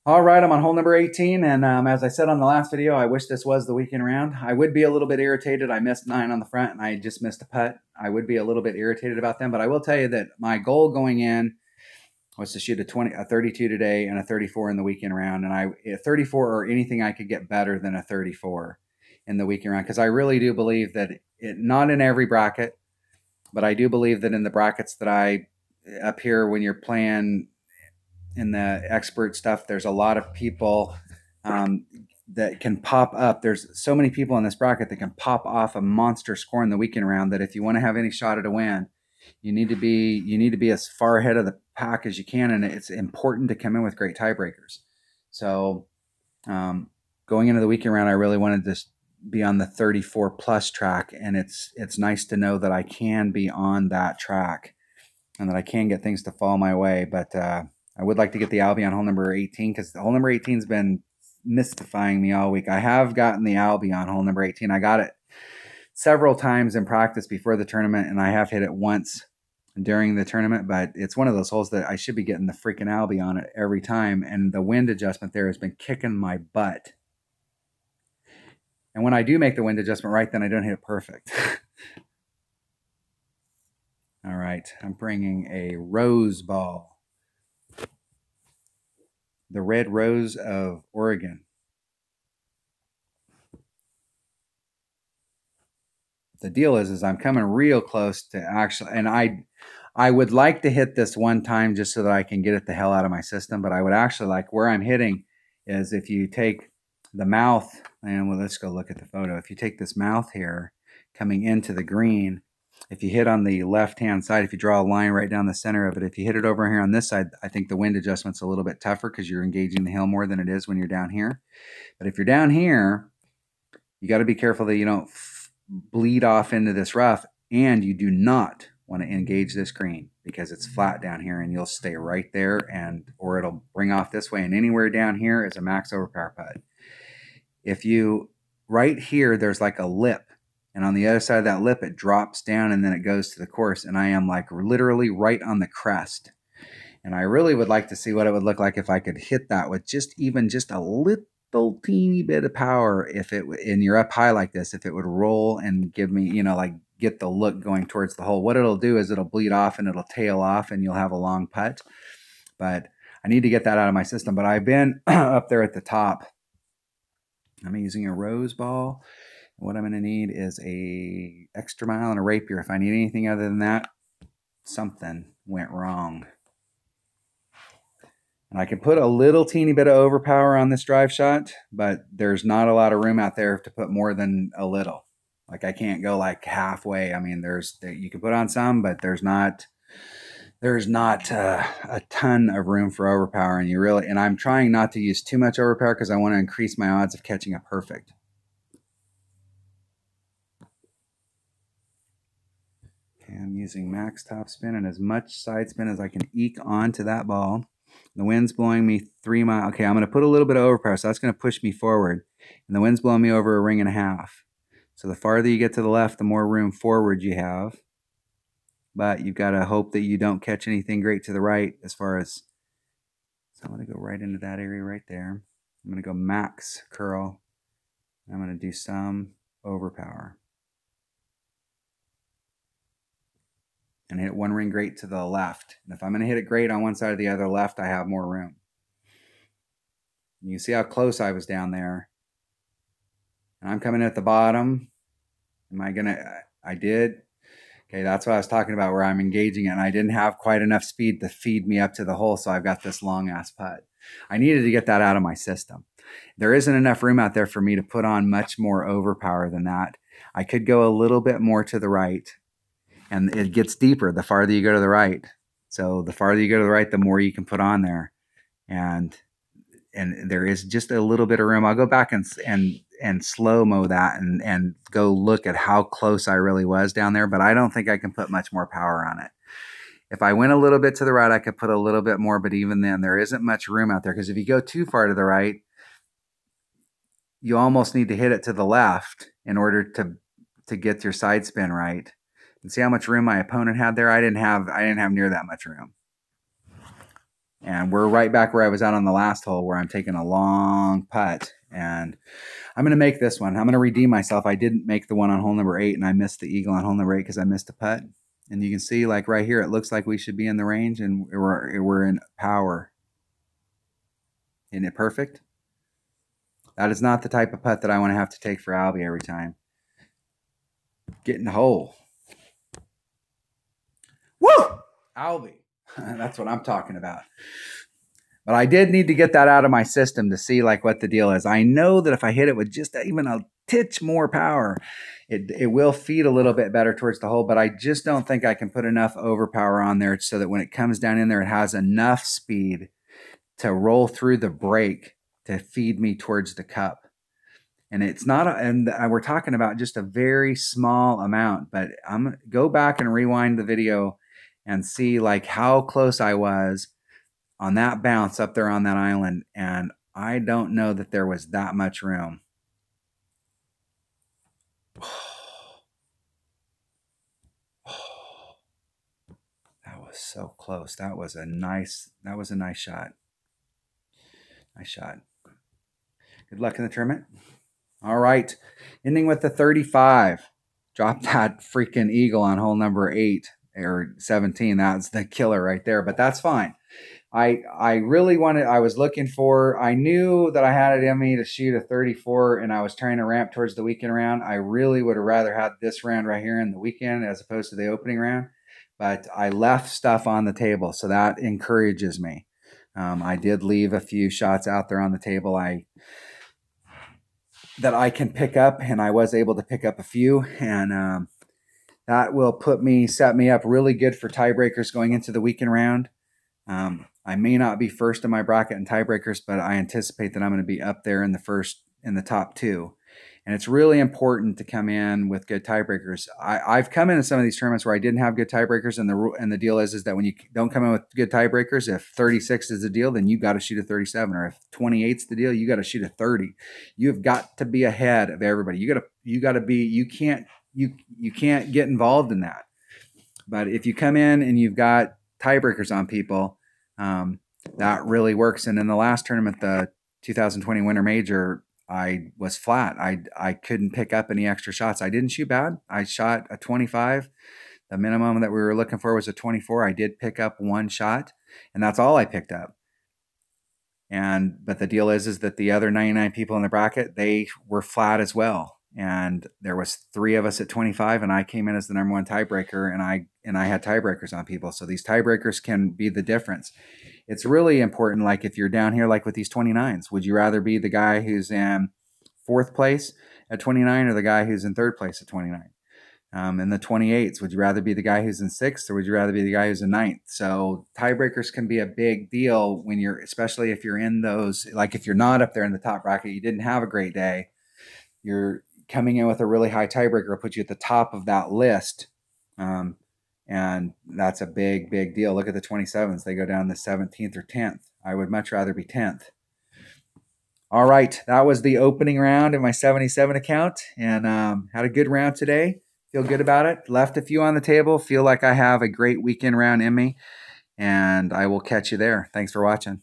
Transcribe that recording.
All right, I'm on hole number 18, and as I said on the last video, I wish this was the weekend round. I would be a little bit irritated. I missed 9 on the front, and I just missed a putt. I would be a little bit irritated about them, but I will tell you that my goal going in was to shoot a 32 today and a 34 in the weekend round, and a 34 or anything I could get better than a 34 in the weekend round, because I really do believe that not in every bracket, but I do believe that in the brackets that I up here when you're playing in the expert stuff, there's a lot of people that can pop up. There's so many people in this bracket that can pop off a monster score in the weekend round that if you want to have any shot at a win, you need to be as far ahead of the pack as you can, and it's important to come in with great tiebreakers. So going into the weekend round, I really wanted to be on the 34 plus track, and it's nice to know that I can be on that track and that I can get things to fall my way. But I would like to get the Albie on hole number 18, because hole number 18 has been mystifying me all week. I have gotten the Albie on hole number 18. I got it several times in practice before the tournament, and I have hit it once during the tournament, but it's one of those holes that I should be getting the freaking Albie on it every time, and the wind adjustment there has been kicking my butt. And when I do make the wind adjustment right, then I don't hit it perfect. All right, I'm bringing a rose ball. The red rose of Oregon. The deal is I'm coming real close to actually, and I would like to hit this one time just so that I can get it the hell out of my system, but I would actually like where I'm hitting is if you take the mouth, and well, let's go look at the photo. If you take this mouth here coming into the green, if you hit on the left-hand side, if you draw a line right down the center of it, if you hit it over here on this side, I think the wind adjustment's a little bit tougher because you're engaging the hill more than it is when you're down here. But if you're down here, you got to be careful that you don't bleed off into this rough, and you do not want to engage this green because it's flat down here, and you'll stay right there, and or it'll bring off this way, and anywhere down here is a max overpower putt. If you, right here, there's like a lip, and on the other side of that lip, it drops down, and then it goes to the course, and I am like literally right on the crest. And I really would like to see what it would look like if I could hit that with just a little teeny bit of power. If it, and you're up high like this, if it would roll and give me, you know, like get the look going towards the hole. What it'll do is it'll bleed off and it'll tail off, and you'll have a long putt. But I need to get that out of my system. But I've been up there at the top. I'm using a rose ball. What I'm going to need is a extra mile and a rapier. If I need anything other than that, something went wrong. And I can put a little teeny bit of overpower on this drive shot, but there's not a lot of room out there to put more than a little. Like I can't go like halfway. I mean, you can put on some, but there's not a ton of room for overpower. And I'm trying not to use too much overpower because I want to increase my odds of catching a perfect. Okay, I'm using max top spin and as much side spin as I can eke onto that ball. The wind's blowing me 3 miles. Okay, I'm going to put a little bit of overpower, so that's going to push me forward. And the wind's blowing me over a ring and a half. So the farther you get to the left, the more room forward you have. But you've got to hope that you don't catch anything great to the right as far as... So I'm going to go right into that area right there. I'm going to go max curl. I'm going to do some overpower. And hit one ring great to the left. And if I'm going to hit it great on one side or the other left, I have more room. You can see how close I was down there. And I'm coming at the bottom. I did. Okay, that's what I was talking about, where I'm engaging it. And I didn't have quite enough speed to feed me up to the hole, so I've got this long-ass putt. I needed to get that out of my system. There isn't enough room out there for me to put on much more overpower than that. I could go a little bit more to the right. And it gets deeper the farther you go to the right. So the farther you go to the right, the more you can put on there. And there is just a little bit of room. I'll go back and slow-mo that and go look at how close I really was down there, but I don't think I can put much more power on it. If I went a little bit to the right, I could put a little bit more, but even then, there isn't much room out there, because if you go too far to the right, you almost need to hit it to the left in order to get your side spin right. And see how much room my opponent had there? I didn't have near that much room. And we're right back where I was at on the last hole, where I'm taking a long putt. And I'm going to make this one. I'm going to redeem myself. I didn't make the one on hole number 8, and I missed the eagle on hole number 8 because I missed a putt. And you can see, like right here, it looks like we should be in the range, and we're in power. Isn't it perfect? That is not the type of putt that I want to have to take for Albie every time. Get in the hole. Woo! Albie. That's what I'm talking about. But I did need to get that out of my system to see like what the deal is. I know that if I hit it with just even a titch more power, it will feed a little bit better towards the hole, but I just don't think I can put enough overpower on there so that when it comes down in there, it has enough speed to roll through the break to feed me towards the cup. And it's not, and we're talking about just a very small amount, but I'm going to go back and rewind the video and see like how close I was on that bounce up there on that island. And I don't know that there was that much room. That was so close. That was a nice shot. Nice shot. Good luck in the tournament. All right. Ending with the 35. Drop that freaking eagle on hole number 8 or 17. That's the killer right there, but that's fine. I really wanted, I was looking for, I knew that I had it in me to shoot a 34, and I was trying to ramp towards the weekend round. I really would have rather had this round right here in the weekend as opposed to the opening round, but I left stuff on the table, so that encourages me. I did leave a few shots out there on the table that I can pick up, and I was able to pick up a few, and that will set me up really good for tiebreakers going into the weekend round. I may not be first in my bracket in tiebreakers, but I anticipate that I'm going to be up there in the top 2. And it's really important to come in with good tiebreakers. I've come into some of these tournaments where I didn't have good tiebreakers, and the deal is that when you don't come in with good tiebreakers, if 36 is the deal, then you got to shoot a 37, or if 28 is the deal, you got to shoot a 30. You've got to be ahead of everybody. You can't get involved in that. But if you come in and you've got tiebreakers on people, that really works. And in the last tournament, the 2020 Winter Major, I was flat. I couldn't pick up any extra shots. I didn't shoot bad. I shot a 25. The minimum that we were looking for was a 24. I did pick up 1 shot, and that's all I picked up. But the deal is that the other 99 people in the bracket, they were flat as well. And there was 3 of us at 25, and I came in as the number 1 tiebreaker, and I had tiebreakers on people. So these tiebreakers can be the difference. It's really important, like if you're down here, like with these 29s, would you rather be the guy who's in 4th place at 29 or the guy who's in 3rd place at 29? In the 28s, would you rather be the guy who's in 6th, or would you rather be the guy who's in 9th? So tiebreakers can be a big deal when especially if you're in those, like if you're not up there in the top bracket, you didn't have a great day, you're coming in with a really high tiebreaker will put you at the top of that list. And that's a big, big deal. Look at the 27s. They go down the 17th or 10th. I would much rather be 10th. All right. That was the opening round in my 77 account, and had a good round today. Feel good about it. Left a few on the table. Feel like I have a great weekend round in me, and I will catch you there. Thanks for watching.